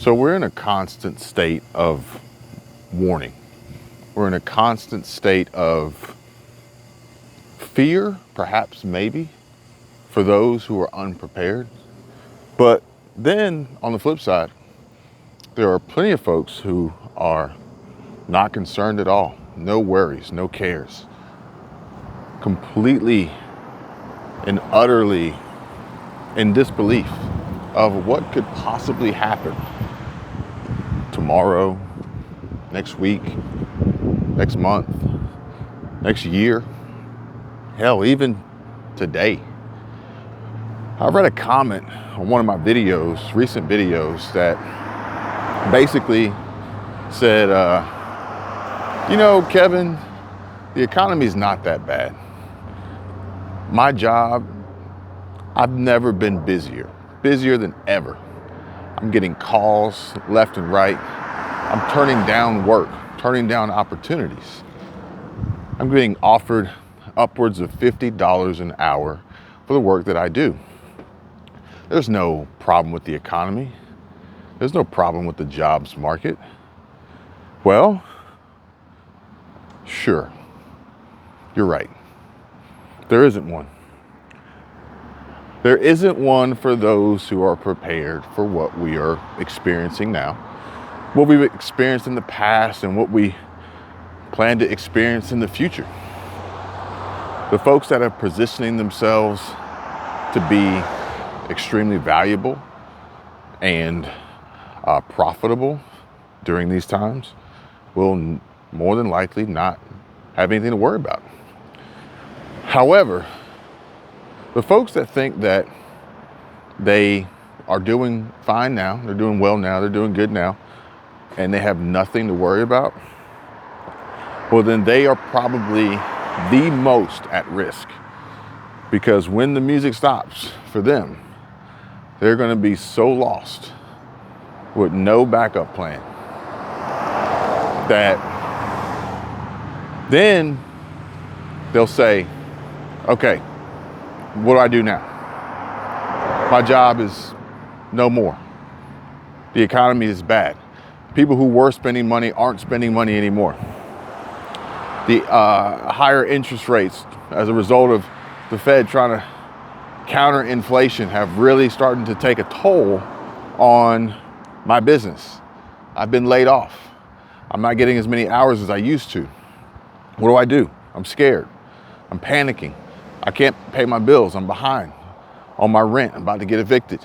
So we're in a constant state of warning. We're in a constant state of fear, perhaps, maybe, for those who are unprepared. But then on the flip side, there are plenty of folks who are not concerned at all. No worries, no cares. Completely and utterly in disbelief of what could possibly happen tomorrow, next week, next month, next year, hell, even today. I read a comment on one of my videos, recent videos, that basically said, Kevin, the economy is not that bad. My job, I've never been busier than ever. I'm getting calls left and right. I'm turning down work, turning down opportunities. I'm getting offered upwards of $50 an hour for the work that I do. There's no problem with the economy. There's no problem with the jobs market. Well, sure, you're right. There isn't one. There isn't one for those who are prepared for what we are experiencing now, what we've experienced in the past, and what we plan to experience in the future. The folks that are positioning themselves to be extremely valuable and profitable during these times will more than likely not have anything to worry about. However, the folks that think that they are doing fine now, they're doing well now, they're doing good now, and they have nothing to worry about, well, then they are probably the most at risk, because when the music stops for them, they're going to be so lost with no backup plan that then they'll say, okay, what do I do now? My job is no more. The economy is bad. People who were spending money aren't spending money anymore. The higher interest rates as a result of the Fed trying to counter inflation have really started to take a toll on my business. I've been laid off. I'm not getting as many hours as I used to. What do? I'm scared. I'm panicking. I can't pay my bills. I'm behind on my rent. I'm about to get evicted.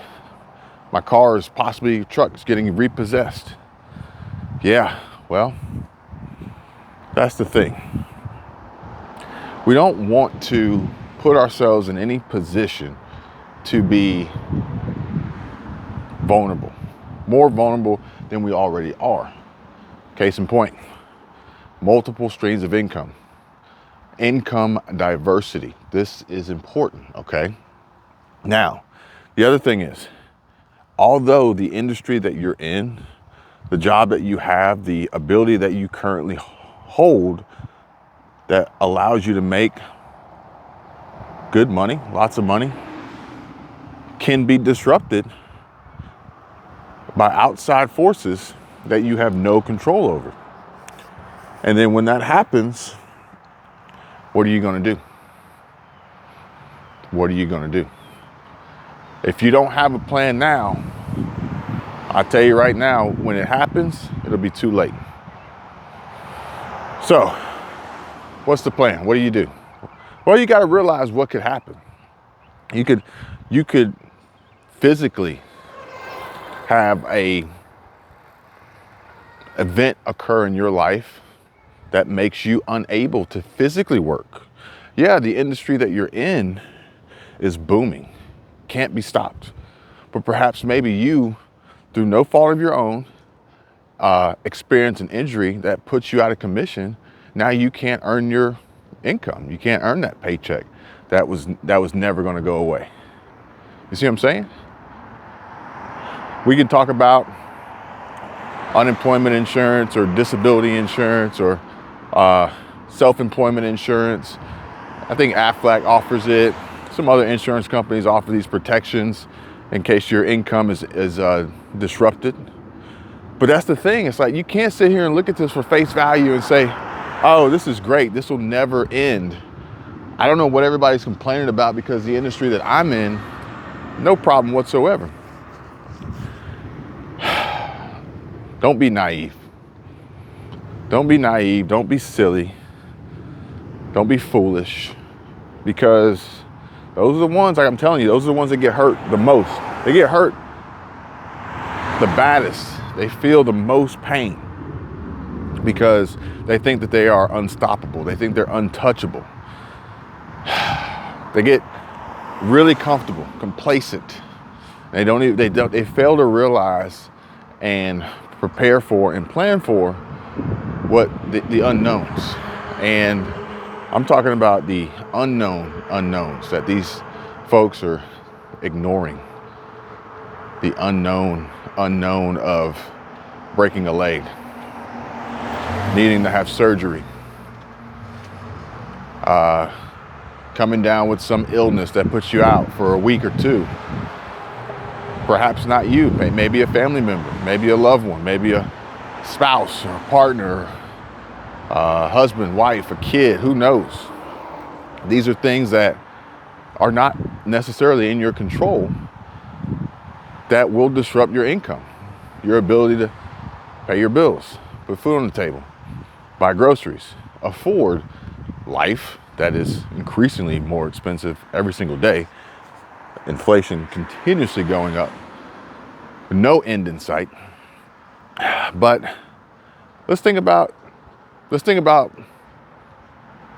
My car is possibly, truck is getting repossessed. Yeah, well, that's the thing. We don't want to put ourselves in any position to be vulnerable, more vulnerable than we already are. Case in point, multiple streams of income diversity. This is important, okay? Now, the other thing is, although the industry that you're in, the job that you have, the ability that you currently hold that allows you to make good money, lots of money, can be disrupted by outside forces that you have no control over. And then when that happens, what are you going to do? What are you going to do? If you don't have a plan now, I tell you right now, when it happens, it'll be too late. So, what's the plan? What do you do? Well, you got to realize what could happen. You could physically have a event occur in your life that makes you unable to physically work. Yeah, the industry that you're in is booming, can't be stopped. But perhaps maybe you, through no fault of your own, experience an injury that puts you out of commission. Now you can't earn your income. You can't earn that paycheck that was never going to go away. You see what I'm saying? We can talk about unemployment insurance or disability insurance or self-employment insurance. I think Aflac offers it. Some other insurance companies offer these protections in case your income is disrupted. But that's the thing. It's like, you can't sit here and look at this for face value and say, oh, this is great. This will never end. I don't know what everybody's complaining about, because the industry that I'm in, no problem whatsoever. Don't be naive. Don't be naive. Don't be silly. Don't be foolish, because those are the ones, like I'm telling you, those are the ones that get hurt the most. They get hurt the baddest. They feel the most pain because they think that they are unstoppable. They think they're untouchable. They get really comfortable, complacent. They fail to realize and prepare for and plan for what the unknowns. And I'm talking about the unknown unknowns that these folks are ignoring. The unknown of breaking a leg, needing to have surgery, coming down with some illness that puts you out for a week or two. Perhaps not you, maybe a family member, maybe a loved one, maybe a spouse or a partner, husband, wife, a kid, who knows? These are things that are not necessarily in your control that will disrupt your income, your ability to pay your bills, put food on the table, buy groceries, afford life that is increasingly more expensive every single day. Inflation continuously going up, no end in sight. But let's think about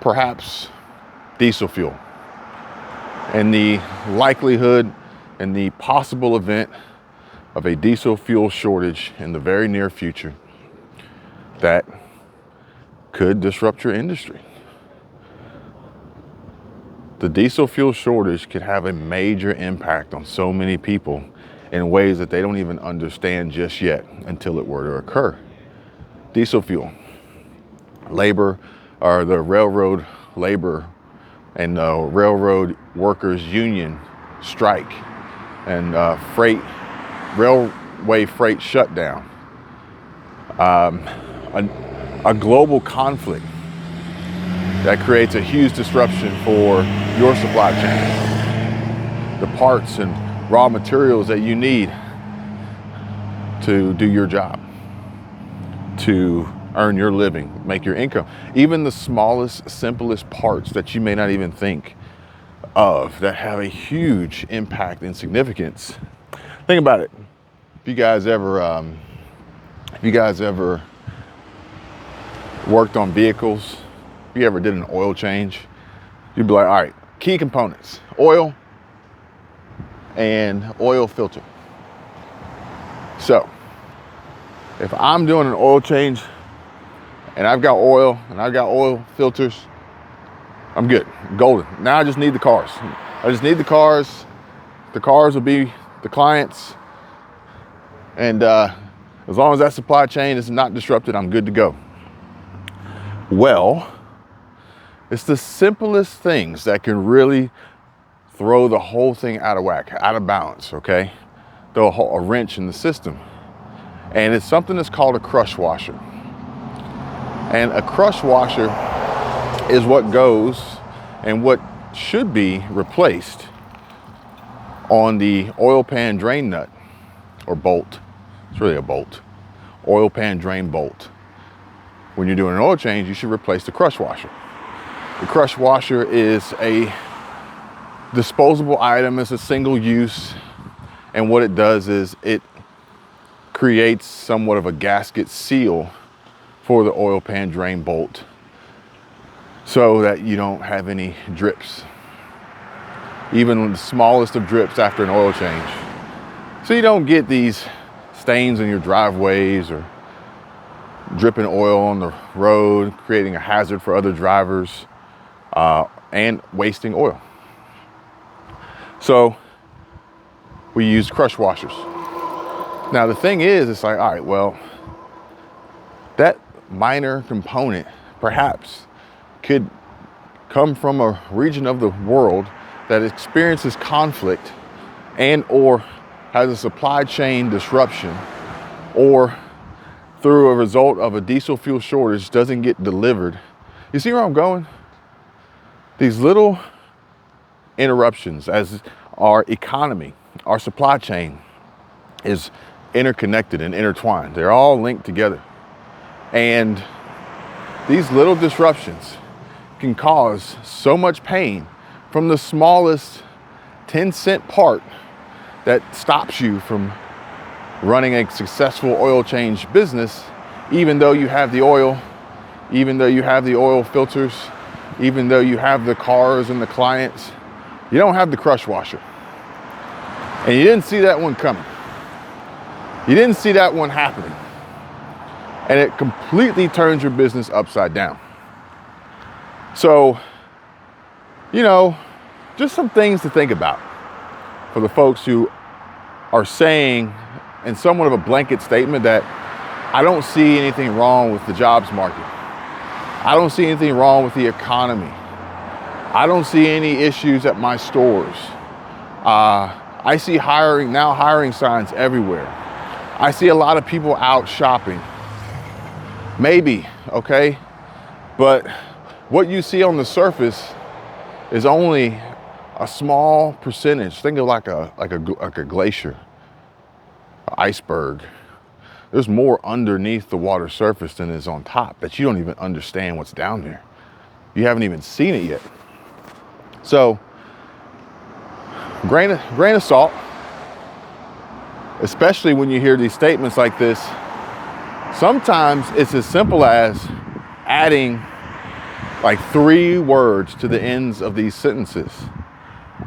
perhaps diesel fuel and the likelihood and the possible event of a diesel fuel shortage in the very near future that could disrupt your industry. The diesel fuel shortage could have a major impact on so many people in ways that they don't even understand just yet until it were to occur. Diesel fuel, labor, or the railroad labor and the railroad workers union strike, and railway freight shutdown, a global conflict that creates a huge disruption for your supply chain, the parts and raw materials that you need to do your job, to earn your living, make your income. Even the smallest, simplest parts that you may not even think of that have a huge impact and significance. Think about it. If you guys ever worked on vehicles, if you ever did an oil change, you'd be like, all right, key components: oil and oil filter. So if I'm doing an oil change and I've got oil and I've got oil filters, I'm good, golden. Now I just need the cars. I just need the cars. The cars will be the clients. And as long as that supply chain is not disrupted, I'm good to go. Well, it's the simplest things that can really throw the whole thing out of whack, out of balance, okay? Throw a wrench in the system. And it's something that's called a crush washer. And a crush washer is what goes and what should be replaced on the oil pan drain nut or bolt. It's really a bolt. Oil pan drain bolt. When you're doing an oil change, you should replace the crush washer. The crush washer is a disposable item. It's a single use. And what it does is it creates somewhat of a gasket seal for the oil pan drain bolt so that you don't have any drips, even the smallest of drips after an oil change. So you don't get these stains in your driveways or dripping oil on the road, creating a hazard for other drivers and wasting oil. So we use crush washers. Now the thing is, it's like, all right, well, that minor component perhaps could come from a region of the world that experiences conflict and or has a supply chain disruption or through a result of a diesel fuel shortage doesn't get delivered. You see where I'm going? These little interruptions as our economy, our supply chain is interconnected and intertwined. They're all linked together. And these little disruptions can cause so much pain from the smallest 10-cent part that stops you from running a successful oil change business, even though you have the oil, even though you have the oil filters, even though you have the cars and the clients. You don't have the crush washer. And you didn't see that one coming. You didn't see that one happening. And it completely turns your business upside down. So, you know, just some things to think about for the folks who are saying in somewhat of a blanket statement that I don't see anything wrong with the jobs market. I don't see anything wrong with the economy. I don't see any issues at my stores. I see hiring signs everywhere. I see a lot of people out shopping. Maybe, okay? But what you see on the surface is only a small percentage. Think of like a glacier, an iceberg. There's more underneath the water surface than is on top that you don't even understand what's down there. You haven't even seen it yet. So, grain of salt, especially when you hear these statements like this. Sometimes it's as simple as adding like 3 words to the ends of these sentences.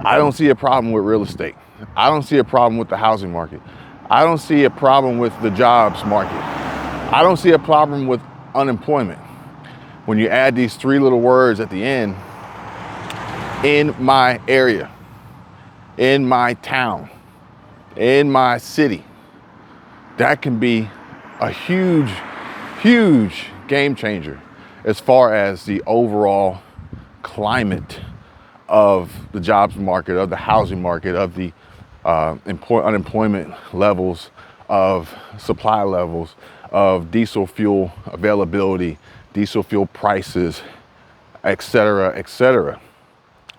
I don't see a problem with real estate. I don't see a problem with the housing market. I don't see a problem with the jobs market. I don't see a problem with unemployment. When you add these 3 little words at the end, in my area, in my town, in my city, that can be a huge, huge game changer as far as the overall climate of the jobs market, of the housing market, of the unemployment levels, of supply levels, of diesel fuel availability, diesel fuel prices, et cetera,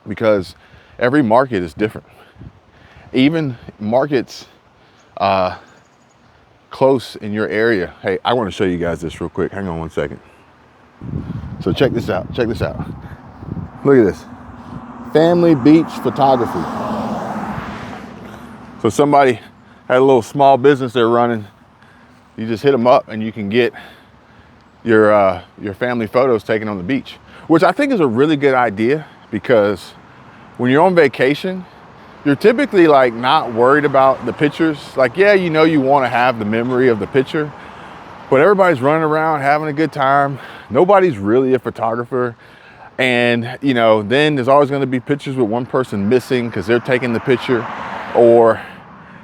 because every market is different. Even markets close in your area. Hey, I want to show you guys this real quick. Hang on one second. So check this out. Look at this. Family beach photography. So somebody had a little small business they're running. You just hit them up and you can get your family photos taken on the beach, which I think is a really good idea, because when you're on vacation, you're typically like not worried about the pictures. Like, yeah, you know, you want to have the memory of the picture, but everybody's running around having a good time. Nobody's really a photographer. And, you know, then there's always going to be pictures with one person missing because they're taking the picture, or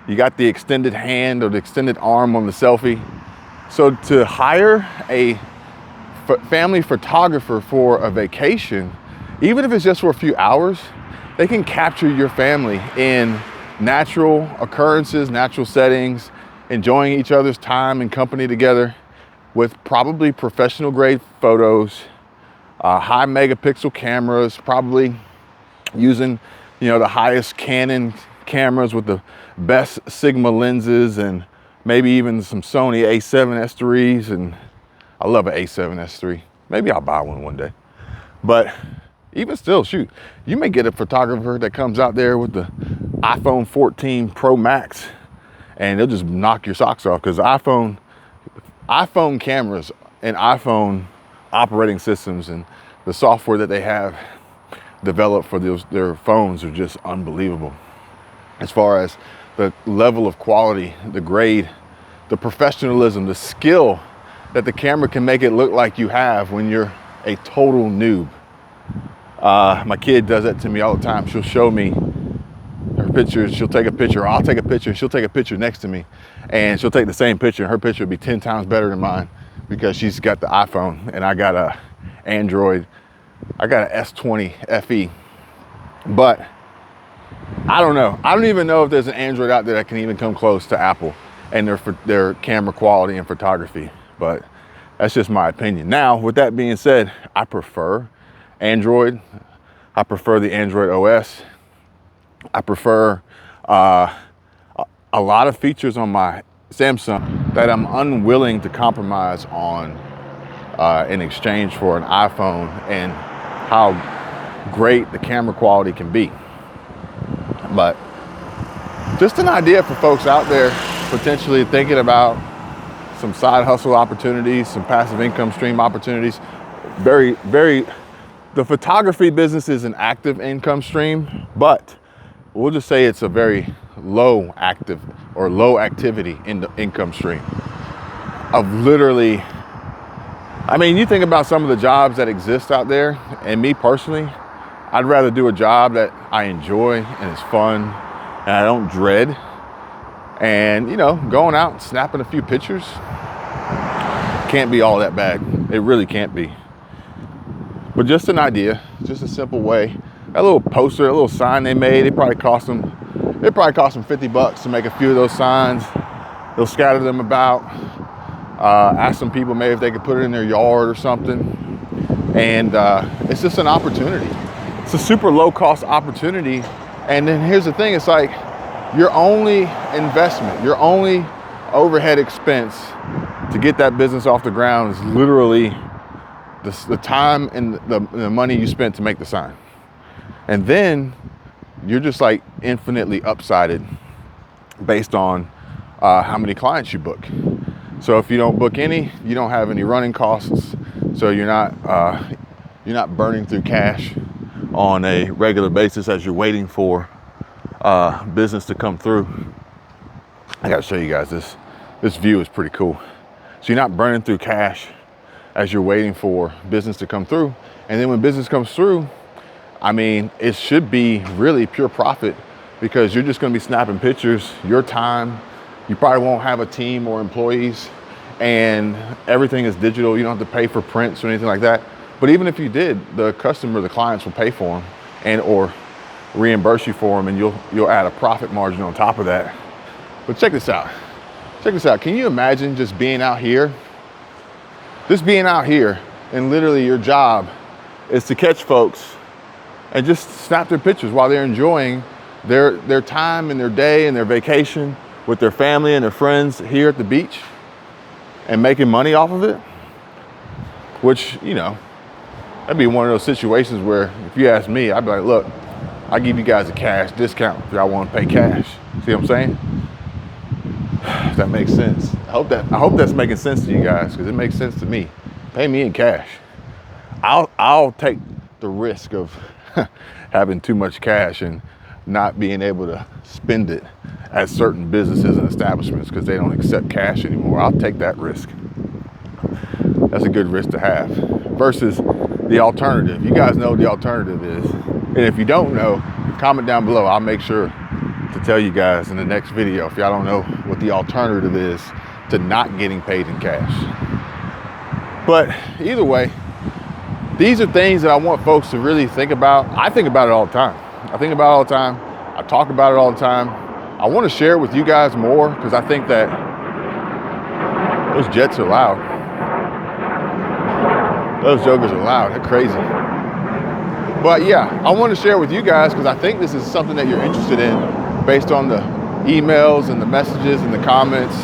you got the extended hand or the extended arm on the selfie. So to hire a family photographer for a vacation, even if it's just for a few hours, they can capture your family in natural occurrences, natural settings, enjoying each other's time and company together with probably professional grade photos, high megapixel cameras, probably using, you know, the highest Canon cameras with the best Sigma lenses, and maybe even some Sony A7S3s. And I love an A7S3. Maybe I'll buy one day. But even still, shoot, you may get a photographer that comes out there with the iPhone 14 Pro Max and they'll just knock your socks off, because iPhone cameras and iPhone operating systems and the software that they have developed for their phones are just unbelievable. As far as the level of quality, the grade, the professionalism, the skill that the camera can make it look like you have when you're a total noob. My kid does that to me all the time. She'll show me her pictures. She'll take a picture, or I'll take a picture. She'll take a picture next to me, and she'll take the same picture, and her picture will be 10 times better than mine, because she's got the iPhone and I got a Android. I got an S20 FE. But I don't know. I don't even know if there's an Android out there that can even come close to Apple and their camera quality and photography. but that's just my opinion. Now, with that being said, I prefer Android. I prefer the Android OS. I prefer a lot of features on my Samsung that I'm unwilling to compromise on in exchange for an iPhone and how great the camera quality can be. But just an idea for folks out there potentially thinking about some side hustle opportunities, some passive income stream opportunities. The photography business is an active income stream, but we'll just say it's a very low active or low activity in the income stream of literally, I mean, you think about some of the jobs that exist out there, and me personally, I'd rather do a job that I enjoy and is fun and I don't dread. And, you know, going out and snapping a few pictures can't be all that bad. It really can't be. But just an idea, just a simple way. That little poster, that little sign they made, it probably cost them $50 to make a few of those signs. They'll scatter them about. Ask some people maybe if they could put it in their yard or something. And it's just an opportunity. It's a super low cost opportunity. And then here's the thing, it's like your only investment, your only overhead expense to get that business off the ground is literally the time and the money you spent to make the sign. And then you're just like infinitely upsided based on how many clients you book. So if you don't book any, you don't have any running costs. So you're not burning through cash on a regular basis as you're waiting for business to come through. I gotta show you guys this. This view is pretty cool. So you're not burning through cash as you're waiting for business to come through. And then when business comes through, I mean, it should be really pure profit because you're just gonna be snapping pictures, your time. You probably won't have a team or employees, and everything is digital. You don't have to pay for prints or anything like that. But even if you did, the clients will pay for them and or reimburse you for them, and you'll add a profit margin on top of that. But check this out. Check this out. Can you imagine just being out here? Just being out here, and literally your job is to catch folks and just snap their pictures while they're enjoying their time and their day and their vacation with their family and their friends here at the beach and making money off of it. Which, you know, that'd be one of those situations where if you ask me, I'd be like, look, I'll give you guys a cash discount if y'all want to pay cash. See what I'm saying? If that makes sense. I hope that's making sense to you guys, because it makes sense to me. Pay me in cash. I'll take the risk of having too much cash and not being able to spend it at certain businesses and establishments because they don't accept cash anymore. I'll take that risk. That's a good risk to have versus the alternative. You guys know what the alternative is. And if you don't know, comment down below. I'll make sure to tell you guys in the next video if y'all don't know what the alternative is to not getting paid in cash. But either way, these are things that I want folks to really think about. I think about it all the time. I think about it all the time. I talk about it all the time. I want to share it with you guys more because I think that those jets are loud. Those jokers are loud. They're crazy. But yeah, I want to share with you guys because I think this is something that you're interested in based on the emails and the messages and the comments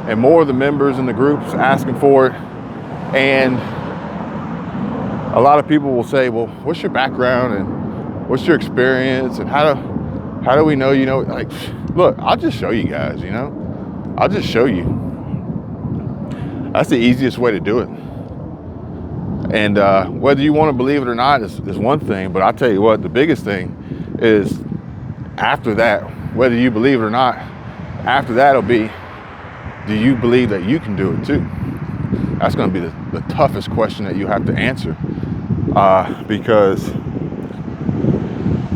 and more of the members in the groups asking for it. And a lot of people will say, well, what's your background and what's your experience and how do we know, you know, like, look, I'll just show you guys, you know, I'll just show you. That's the easiest way to do it. And whether you want to believe it or not is one thing, but I'll tell you what, the biggest thing is after that, whether you believe it or not, after that it'll be, do you believe that you can do it too? That's going to be the toughest question that you have to answer because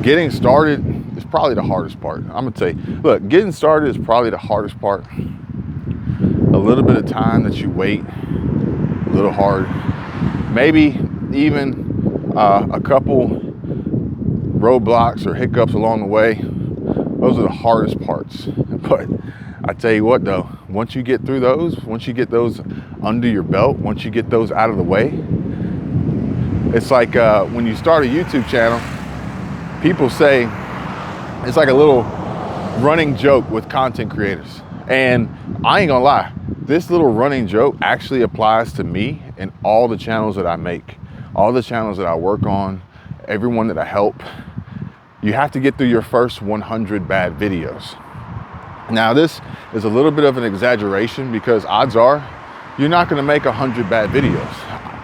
getting started is probably the hardest part. I'm going to say, look, getting started is probably the hardest part. A little bit of time that you wait, a little hard. Maybe even a couple roadblocks or hiccups along the way. Those are the hardest parts. I tell you what though, once you get through those, once you get those under your belt, once you get those out of the way, it's like when you start a YouTube channel, people say, it's like a little running joke with content creators. And I ain't gonna lie, this little running joke actually applies to me and all the channels that I make, all the channels that I work on, everyone that I help. You have to get through your first 100 bad videos. Now this is a little bit of an exaggeration because odds are you're not gonna make 100 bad videos.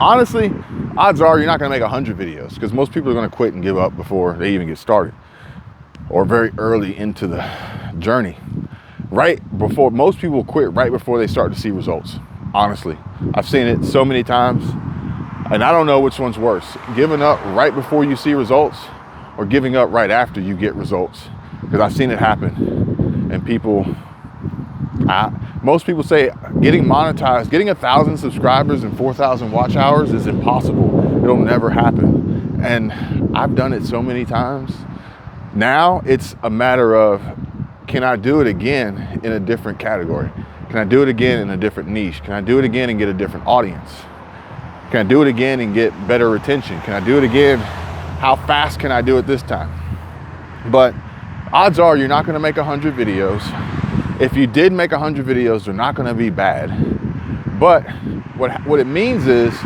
Honestly, odds are you're not gonna make 100 videos because most people are gonna quit and give up before they even get started or very early into the journey. Right before, most people quit right before they start to see results. Honestly, I've seen it so many times and I don't know which one's worse, giving up right before you see results or giving up right after you get results, because I've seen it happen. And people, most people say getting monetized, getting 1,000 subscribers and 4,000 watch hours is impossible. It'll never happen. And I've done it so many times. Now it's a matter of, can I do it again in a different category? Can I do it again in a different niche? Can I do it again and get a different audience? Can I do it again and get better retention? Can I do it again? How fast can I do it this time? But odds are you're not gonna make 100 videos. If you did make 100 videos, they're not gonna be bad. But what it means is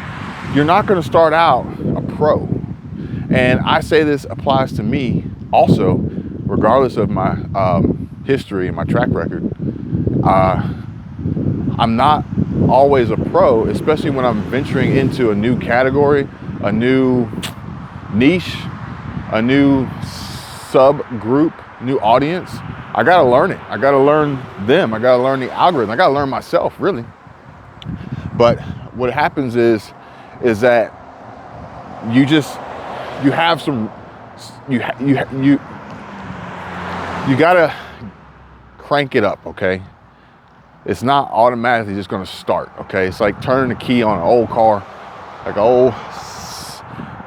you're not gonna start out a pro. And I say this applies to me also, regardless of my history and my track record. I'm not always a pro, especially when I'm venturing into a new category, a new niche, a new subgroup, new audience. I gotta learn it. I gotta learn them. I gotta learn the algorithm. I gotta learn myself, really. But what happens is that you gotta crank it up, okay? It's not automatically just gonna start, okay? It's like turning the key on an old car, like an old,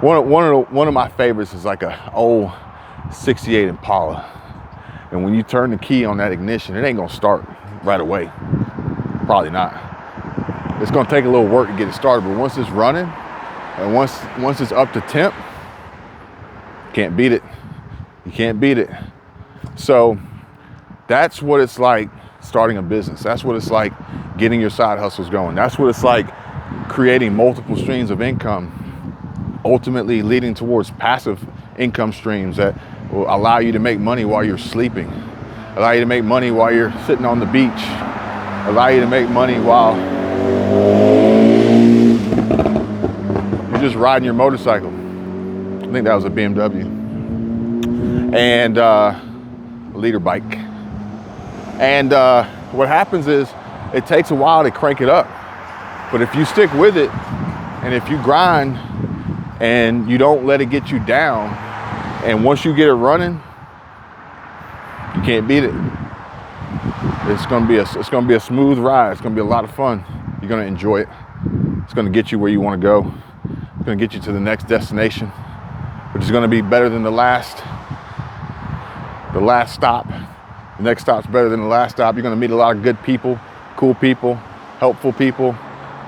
one of my favorites is like an old 68 Impala. And when you turn the key on that ignition, it ain't gonna start right away. Probably not. It's gonna take a little work to get it started, but once it's running, and once it's up to temp, can't beat it. You can't beat it. So that's what it's like starting a business. That's what it's like getting your side hustles going. That's what it's like creating multiple streams of income, ultimately leading towards passive income streams that will allow you to make money while you're sleeping, allow you to make money while you're sitting on the beach, allow you to make money while you're just riding your motorcycle. I think that was a BMW and a leader bike. And what happens is it takes a while to crank it up. But if you stick with it and if you grind and you don't let it get you down, and once you get it running, you can't beat it. It's gonna be a smooth ride. It's gonna be a lot of fun. You're gonna enjoy it. It's gonna get you where you wanna go. It's gonna get you to the next destination, which is gonna be better than the last stop. The next stop's better than the last stop. You're gonna meet a lot of good people, cool people, helpful people.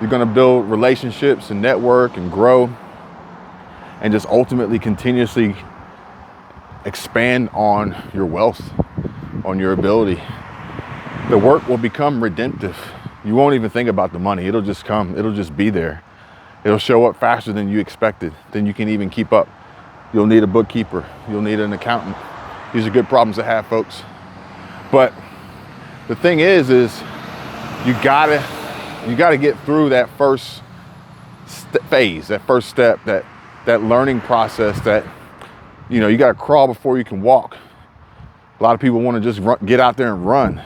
You're gonna build relationships and network and grow and just ultimately continuously expand on your wealth, on your ability. The work will become redemptive. You won't even think about the money. It'll just come, it'll just be there. It'll show up faster than you expected, than you can even keep up. You'll need a bookkeeper. You'll need an accountant. These are good problems to have, folks. But the thing is you gotta get through that first phase, that first step, that learning process. That you gotta crawl before you can walk. A lot of people want to just get out there and run,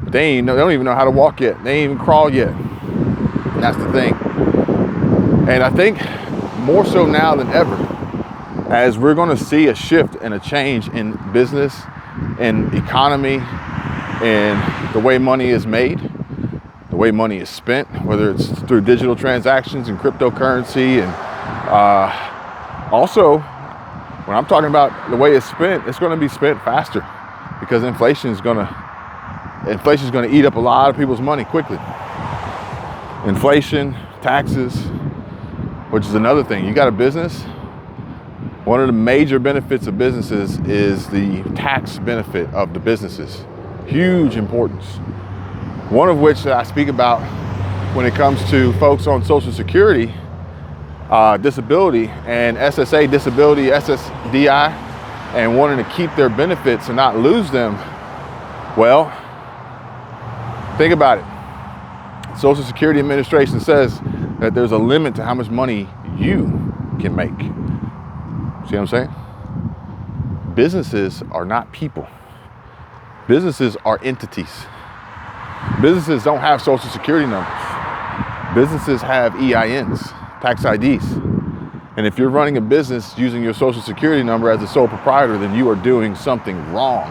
but they don't even know how to walk yet. They ain't even crawl yet. And that's the thing. And I think more so now than ever, as we're going to see a shift and a change in business and economy and the way money is made, the way money is spent, whether it's through digital transactions and cryptocurrency. And also, when I'm talking about the way it's spent, it's going to be spent faster because inflation is going to Inflation is going to eat up a lot of people's money quickly. Inflation, taxes, which is another thing. You got a business, one of the major benefits of businesses is the tax benefit of the businesses. Huge importance. One of which that I speak about when it comes to folks on Social Security, disability, and SSA disability, SSDI, and wanting to keep their benefits and not lose them. Well, think about it. Social Security Administration says that there's a limit to how much money you can make. See what I'm saying? Businesses are not people. Businesses are entities. Businesses don't have Social Security numbers. Businesses have EINs, tax IDs. And if you're running a business using your Social Security number as a sole proprietor, then you are doing something wrong.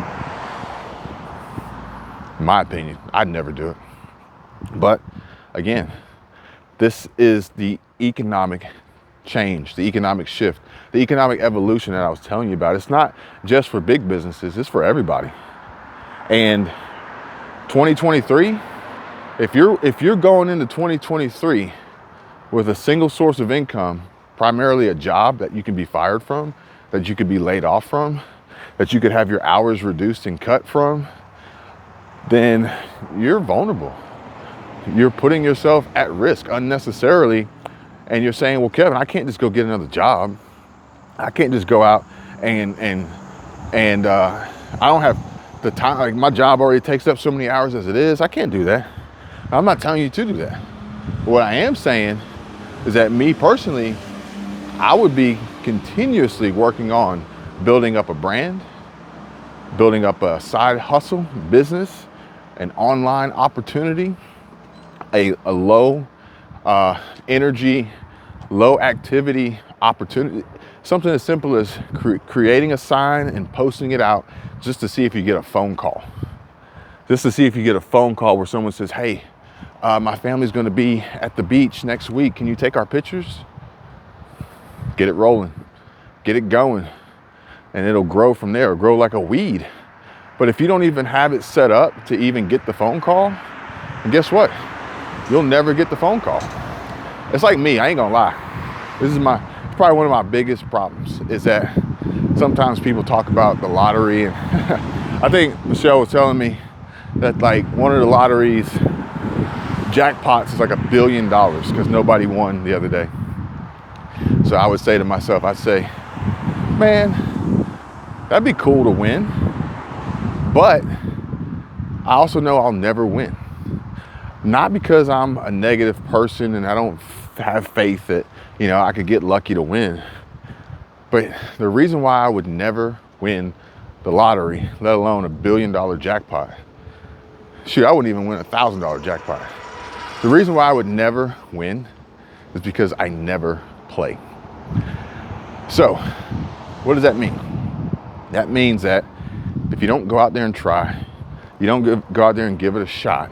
In my opinion, I'd never do it. But again, this is the economic change, the economic shift, the economic evolution that I was telling you about. It's not just for big businesses, it's for everybody. And 2023, if you're going into 2023 with a single source of income, primarily a job that you can be fired from, that you could be laid off from, that you could have your hours reduced and cut from, then you're vulnerable. You're putting yourself at risk unnecessarily. And you're saying, well, Kevin, I can't just go get another job. I can't just go out and I don't have the time. Like, my job already takes up so many hours as it is. I can't do that. I'm not telling you to do that. What I am saying is that me personally, I would be continuously working on building up a brand, building up a side hustle, business, an online opportunity, a low energy, low activity opportunity. Something as simple as creating a sign and posting it out just to see if you get a phone call. Just to see if you get a phone call where someone says, hey, my family's gonna be at the beach next week. Can you take our pictures? Get it rolling, get it going, and it'll grow from there. It'll grow like a weed. But if you don't even have it set up to even get the phone call, and guess what? You'll never get the phone call. It's like me, I ain't gonna lie. This is probably one of my biggest problems, is that sometimes people talk about the lottery, and I think Michelle was telling me that like one of the lotteries jackpots is like $1 billion because nobody won the other day. So I would say to myself, I'd say, man, that'd be cool to win, but I also know I'll never win. Not because I'm a negative person and I don't have faith that, I could get lucky to win. But the reason why I would never win the lottery, let alone $1 billion jackpot, shoot, I wouldn't even win $1,000 jackpot. The reason why I would never win is because I never play. So, what does that mean? That means that if you don't go out there and try, you don't go out there and give it a shot,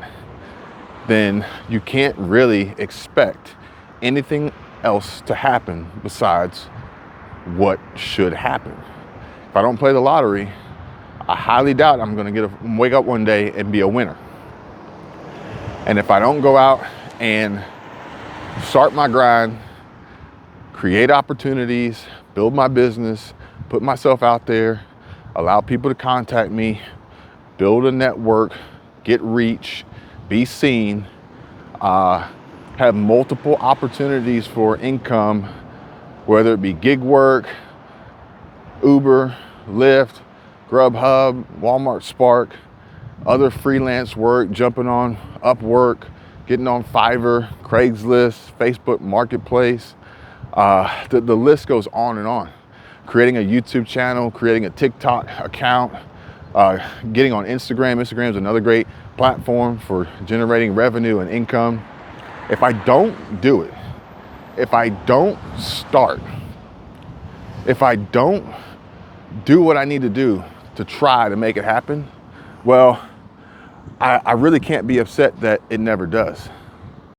then you can't really expect anything else to happen besides what should happen. If I don't play the lottery, I highly doubt I'm gonna wake up one day and be a winner. And if I don't go out and start my grind, create opportunities, build my business, put myself out there, allow people to contact me, build a network, get reach, be seen, have multiple opportunities for income, whether it be gig work, Uber, Lyft, Grubhub, Walmart Spark, other freelance work, jumping on Upwork, getting on Fiverr, Craigslist, Facebook Marketplace. The list goes on and on. Creating a YouTube channel, creating a TikTok account, getting on Instagram. Instagram is another great platform for generating revenue and income. If I don't do it, if I don't start, if I don't do what I need to do to try to make it happen, well, I really can't be upset that it never does.